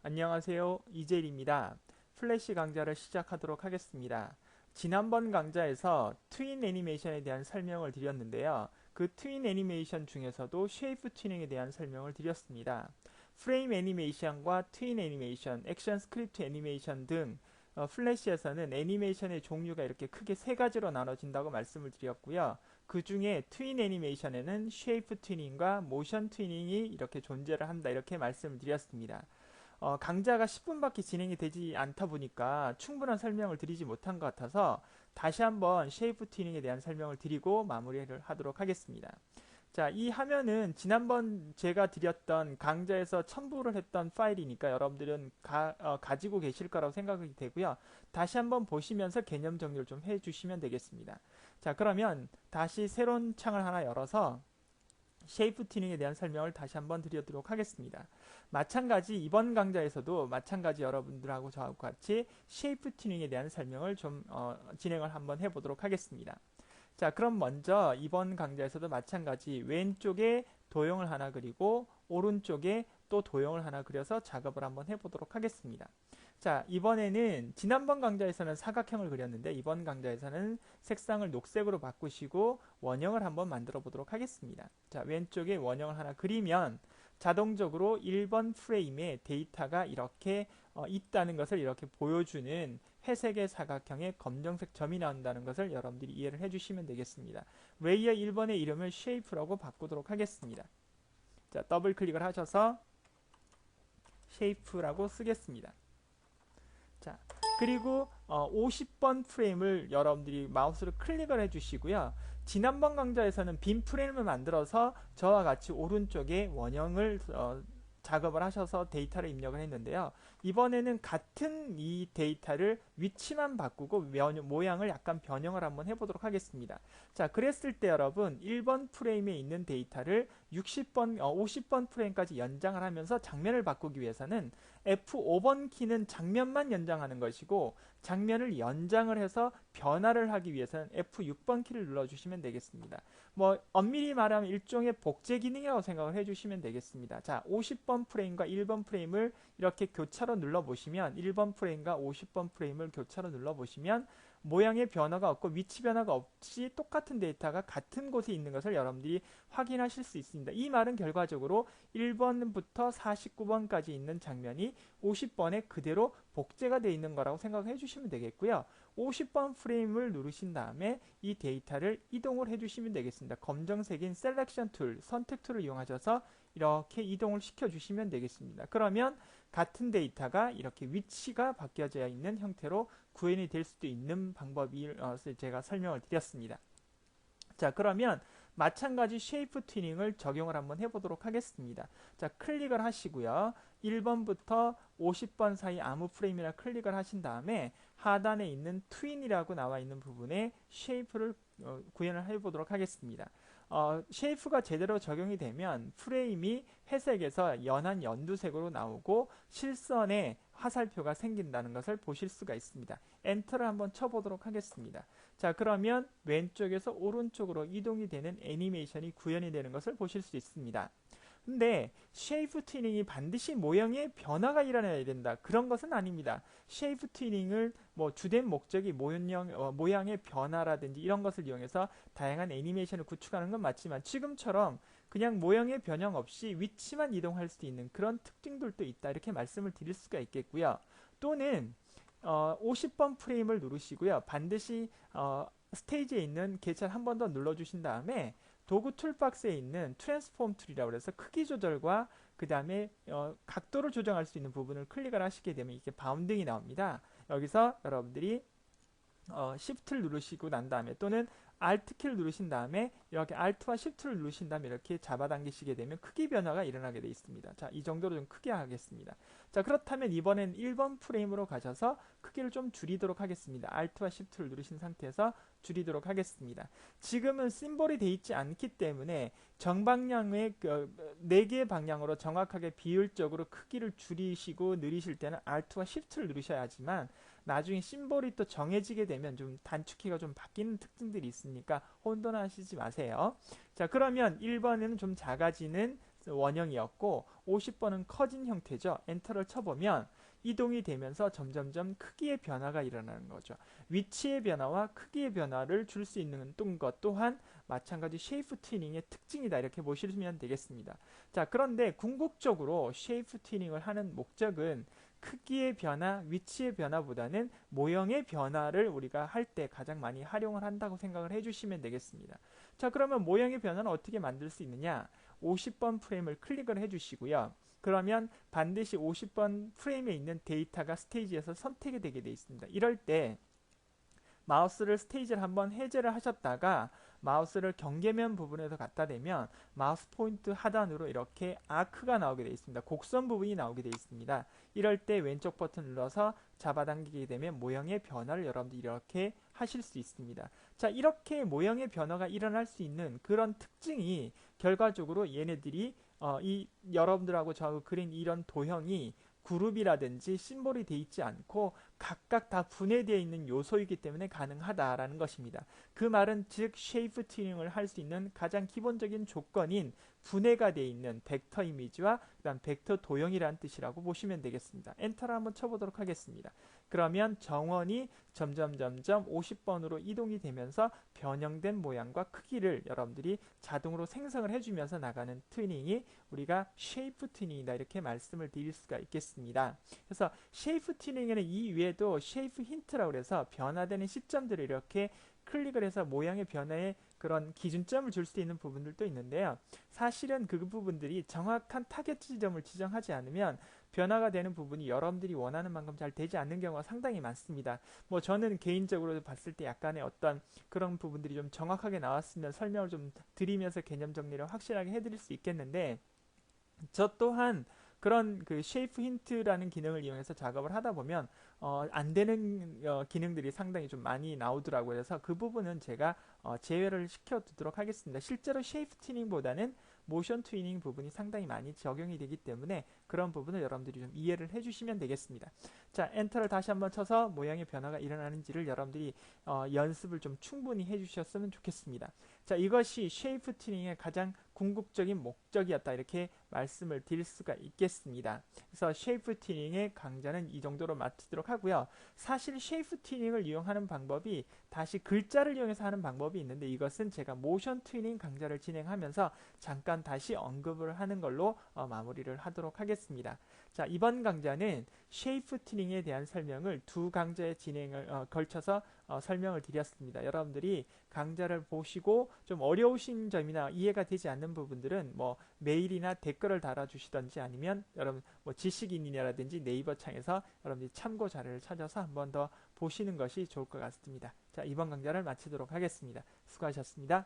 안녕하세요. 이재일입니다. 플래시 강좌를 시작하도록 하겠습니다. 지난번 강좌에서 트윈 애니메이션에 대한 설명을 드렸는데요. 그 트윈 애니메이션 중에서도 쉐이프 튜닝에 대한 설명을 드렸습니다. 프레임 애니메이션과 트윈 애니메이션, 액션 스크립트 애니메이션 등 플래시에서는 애니메이션의 종류가 이렇게 크게 세 가지로 나눠진다고 말씀을 드렸고요. 그 중에 트윈 애니메이션에는 쉐이프 튜닝과 모션 튜닝이 이렇게 존재를 한다 이렇게 말씀을 드렸습니다. 강좌가 10분밖에 진행이 되지 않다 보니까 충분한 설명을 드리지 못한 것 같아서 다시 한번 쉐이프 튜닝에 대한 설명을 드리고 마무리를 하도록 하겠습니다. 자, 이 화면은 지난번 제가 드렸던 강좌에서 첨부를 했던 파일이니까 여러분들은 가지고 계실 거라고 생각이 되고요. 다시 한번 보시면서 개념 정리를 좀 해주시면 되겠습니다. 자, 그러면 다시 새로운 창을 하나 열어서 쉐이프 튜닝에 대한 설명을 다시 한번 드리도록 하겠습니다. 마찬가지 이번 강좌에서도 마찬가지 여러분들하고 저하고 같이 쉐이프 튜닝에 대한 설명을 좀 진행을 한번 해보도록 하겠습니다. 자, 그럼 먼저 이번 강좌에서도 마찬가지 왼쪽에 도형을 하나 그리고 오른쪽에 또 도형을 하나 그려서 작업을 한번 해보도록 하겠습니다. 자, 이번에는 지난번 강좌에서는 사각형을 그렸는데 이번 강좌에서는 색상을 녹색으로 바꾸시고 원형을 한번 만들어 보도록 하겠습니다. 자, 왼쪽에 원형을 하나 그리면 자동적으로 1번 프레임에 데이터가 이렇게 있다는 것을 이렇게 보여주는 회색의 사각형에 검정색 점이 나온다는 것을 여러분들이 이해를 해주시면 되겠습니다. 레이어 1번의 이름을 쉐이프라고 바꾸도록 하겠습니다. 자, 더블 클릭을 하셔서 쉐이프라고 쓰겠습니다. 자, 그리고 50번 프레임을 여러분들이 마우스로 클릭을 해주시고요. 지난번 강좌에서는 빈 프레임을 만들어서 저와 같이 오른쪽에 원형을 작업을 하셔서 데이터를 입력을 했는데요. 이번에는 같은 이 데이터를 위치만 바꾸고 모양을 약간 변형을 한번 해보도록 하겠습니다. 자, 그랬을 때 여러분 1번 프레임에 있는 데이터를 50번 프레임까지 연장을 하면서 장면을 바꾸기 위해서는 F5번 키는 장면만 연장하는 것이고 장면을 연장을 해서 변화를 하기 위해서는 F6번 키를 눌러주시면 되겠습니다. 뭐 엄밀히 말하면 일종의 복제 기능이라고 생각을 해주시면 되겠습니다. 자, 50번 프레임과 1번 프레임을 이렇게 교차로 눌러보시면 1번 프레임과 50번 프레임을 교차로 눌러보시면 모양의 변화가 없고 위치 변화가 없이 똑같은 데이터가 같은 곳에 있는 것을 여러분들이 확인하실 수 있습니다. 이 말은 결과적으로 1번부터 49번까지 있는 장면이 50번에 그대로 복제가 되어 있는 거라고 생각해 주시면 되겠고요. 50번 프레임을 누르신 다음에 이 데이터를 이동을 해주시면 되겠습니다. 검정색인 셀렉션 툴, 선택 툴을 이용하셔서 이렇게 이동을 시켜주시면 되겠습니다. 그러면 같은 데이터가 이렇게 위치가 바뀌어져 있는 형태로 구현이 될 수도 있는 방법을 제가 설명을 드렸습니다. 자, 그러면 마찬가지 쉐이프 튜닝을 적용을 한번 해보도록 하겠습니다. 자, 클릭을 하시고요. 1번부터 50번 사이 아무 프레임이라 클릭을 하신 다음에 하단에 있는 트윈이라고 나와 있는 부분에 쉐이프를 구현을 해보도록 하겠습니다. 쉐이프가 제대로 적용이 되면 프레임이 회색에서 연한 연두색으로 나오고 실선에 화살표가 생긴다는 것을 보실 수가 있습니다. 엔터를 한번 쳐보도록 하겠습니다. 자, 그러면 왼쪽에서 오른쪽으로 이동이 되는 애니메이션이 구현이 되는 것을 보실 수 있습니다. 근데 쉐이프 튜닝이 반드시 모형의 변화가 일어나야 된다. 그런 것은 아닙니다. 쉐이프 튜닝을 뭐 주된 목적이 모양의 변화라든지 이런 것을 이용해서 다양한 애니메이션을 구축하는 건 맞지만 지금처럼 그냥 모형의 변형 없이 위치만 이동할 수 있는 그런 특징들도 있다. 이렇게 말씀을 드릴 수가 있겠고요. 또는 50번 프레임을 누르시고요. 반드시 스테이지에 있는 개찰 한 번 더 눌러주신 다음에 도구 툴박스에 있는 트랜스폼 툴이라고 해서 크기 조절과 그 다음에 각도를 조정할 수 있는 부분을 클릭을 하시게 되면 이렇게 바운딩이 나옵니다. 여기서 여러분들이 Shift를 누르시고 난 다음에 또는 Alt키를 누르신 다음에 이렇게 Alt와 Shift를 누르신 다음에 이렇게 잡아당기시게 되면 크기 변화가 일어나게 되어 있습니다. 자, 이 정도로 좀 크게 하겠습니다. 자, 그렇다면 이번엔 1번 프레임으로 가셔서 크기를 좀 줄이도록 하겠습니다. Alt와 Shift를 누르신 상태에서 줄이도록 하겠습니다. 지금은 심볼이 되어 있지 않기 때문에 정방향의 4개의 방향으로 정확하게 비율적으로 크기를 줄이시고 느리실 때는 Alt와 Shift를 누르셔야 하지만 나중에 심볼이 또 정해지게 되면 좀 단축키가 좀 바뀌는 특징들이 있으니까 혼돈하시지 마세요. 자, 그러면 1번에는 좀 작아지는 원형이었고 50번은 커진 형태죠. 엔터를 쳐보면 이동이 되면서 점점점 크기의 변화가 일어나는 거죠. 위치의 변화와 크기의 변화를 줄 수 있는 것 또한 마찬가지 쉐이프 튜닝의 특징이다. 이렇게 보시면 되겠습니다. 자, 그런데 궁극적으로 쉐이프 튜닝을 하는 목적은 크기의 변화, 위치의 변화보다는 모형의 변화를 우리가 할 때 가장 많이 활용을 한다고 생각을 해주시면 되겠습니다. 자, 그러면 모형의 변화는 어떻게 만들 수 있느냐? 50번 프레임을 클릭을 해주시고요. 그러면 반드시 50번 프레임에 있는 데이터가 스테이지에서 선택이 되게 되어 있습니다. 이럴 때 마우스를 스테이지를 한번 해제를 하셨다가 마우스를 경계면 부분에서 갖다 대면 마우스 포인트 하단으로 이렇게 아크가 나오게 되어 있습니다. 곡선 부분이 나오게 되어 있습니다. 이럴 때 왼쪽 버튼 눌러서 잡아당기게 되면 모형의 변화를 여러분들이 이렇게 하실 수 있습니다. 자, 이렇게 모형의 변화가 일어날 수 있는 그런 특징이 결과적으로 얘네들이 이 여러분들하고 저 그린 이런 도형이 그룹이라든지 심볼이 되어 있지 않고 각각 다 분해되어 있는 요소이기 때문에 가능하다라는 것입니다. 그 말은 즉 쉐이프 튜닝을 할 수 있는 가장 기본적인 조건인 분해가 되어 있는 벡터 이미지와 그다음 벡터 도형이라는 뜻이라고 보시면 되겠습니다. 엔터를 한번 쳐보도록 하겠습니다. 그러면 정원이 점점 50번으로 이동이 되면서 변형된 모양과 크기를 여러분들이 자동으로 생성을 해주면서 나가는 튜닝이 우리가 쉐이프 튜닝이다 이렇게 말씀을 드릴 수가 있겠습니다. 그래서 쉐이프 튜닝에는 이 위에도 쉐이프 힌트라고 해서 변화되는 시점들을 이렇게 클릭을 해서 모양의 변화에 그런 기준점을 줄 수 있는 부분들도 있는데요. 사실은 그 부분들이 정확한 타겟 지점을 지정하지 않으면 변화가 되는 부분이 여러분들이 원하는 만큼 잘 되지 않는 경우가 상당히 많습니다. 뭐 저는 개인적으로 봤을 때 약간의 어떤 그런 부분들이 좀 정확하게 나왔으면 설명을 좀 드리면서 개념 정리를 확실하게 해드릴 수 있겠는데 저 또한 그런 그 쉐이프 힌트라는 기능을 이용해서 작업을 하다 보면 안 되는 기능들이 상당히 좀 많이 나오더라고요. 그래서 그 부분은 제가 제외를 시켜두도록 하겠습니다. 실제로 쉐이프 튜닝보다는 모션 튜닝 부분이 상당히 많이 적용이 되기 때문에 그런 부분을 여러분들이 좀 이해를 해주시면 되겠습니다. 자, 엔터를 다시 한번 쳐서 모양의 변화가 일어나는지를 여러분들이 연습을 좀 충분히 해주셨으면 좋겠습니다. 자, 이것이 쉐이프 튜닝의 가장 궁극적인 목적이었다 이렇게 말씀을 드릴 수가 있겠습니다. 그래서 쉐이프 튜닝의 강좌는 이 정도로 마치도록 하고요. 사실 쉐이프 튜닝을 이용하는 방법이 다시 글자를 이용해서 하는 방법이 있는데 이것은 제가 모션 튜닝 강좌를 진행하면서 잠깐 다시 언급을 하는 걸로 마무리를 하도록 하겠습니다. 자, 이번 강좌는 쉐이프 튜닝에 대한 설명을 두 강좌의 진행을 걸쳐서 설명을 드렸습니다. 여러분들이 강좌를 보시고 좀 어려우신 점이나 이해가 되지 않는 부분들은 뭐 메일이나 댓글을 달아주시던지 아니면 여러분 뭐 지식인이라든지 네이버 창에서 여러분들이 참고 자료를 찾아서 한 번 더 보시는 것이 좋을 것 같습니다. 자, 이번 강좌를 마치도록 하겠습니다. 수고하셨습니다.